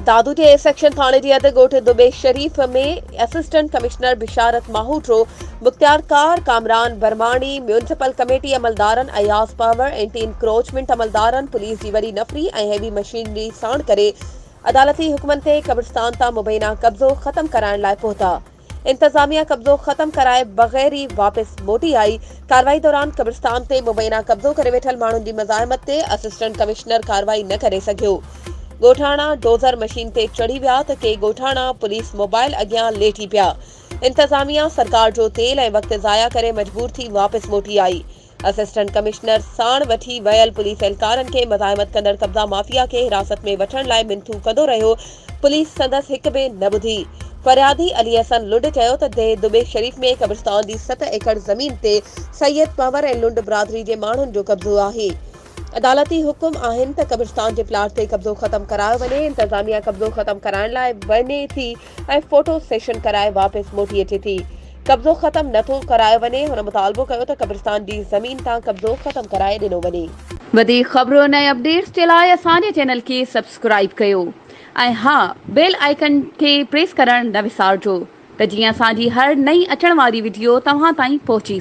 दादूजे section थाने जी अध ॻोठ दुबे शरीफ़ में असिस्टेंट कमिश्नर बिशारत माहूट्रो Mukhtiar car Kamran बरमाणी municipal committee अमलदारनि अयाज़ पावर एंटी इंक्रोचमेंट अमलदारनि पुलिस जी वॾी नफ़री ऐं हैवी मशीनरी साण करे अदालती हुक्मनि ते कब्रिस्तान तां मुबैना कब्ज़ो ख़त्म कराइण लाइ पहुता। इंतजामिया कब्ज़ो ख़त्म कराए बग़ैर ई वापसि मोटी आई। कार्रवाई दौरान कब्रिस्तान ते मुबैना कब्ज़ो करे वेठल माण्हुनि जी मज़ाहमत ते असिस्टेंट कमिश्नर कार्रवाई न करे सघियो। ॻोठाणा डोज़र मशीन ते चढ़ी विया त के ॻोठाणा पुलिस मोबाइल अॻियां लेठी पिया। इंतजामिया सरकार जो तेल ऐं वक़्तु ज़ाया करे मजबूर थी वापसि मोटी आई। असिस्टेंट कमिश्नर साण वठी वियल पुलिस एहलकारनि खे मज़ाहमत कंदड़ कब्ज़ा माफ़िया खे हिरासत में वठण लाइ मिनथू कंदो रहियो। पुलिस संदसि हिक बि न ॿुधी। फरियादी अली हसन लुंड चयो त दुबे शरीफ़ में कब्रिस्तान जी 7 एकड़ ज़मीन ते सैयद पवर ऐं लुंड बिरादरी जे माण्हुनि जो कब्ज़ो आहे। अदालती हुकुम आहिनि त कब्रिस्तान जे प्लाट ते कब्ज़ो ख़त्म करायो वञे। इंतजामिया कब्ज़ो ख़त्म कराइण लाइ वञे थी ऐं फोटो सेशन कराए वापसि मोटी अचे थी। कब्ज़ो ख़त्म नथो करायो वञे। हुन मुतालबो कयो त कब्रिस्तान जी ज़मीन तां कब्ज़ो ख़त्म कराए ॾिनो वञे। वधीक ख़बरुनि ऐं अपडेट्स जे लाइ असांजे चैनल खे सब्सक्राइब कयो ऐं हा बेल आइकन खे प्रेस करणु न विसारिजो त जीअं असांजी हर नई अचण वारी वीडियो तव्हां ताईं पहुची सघे।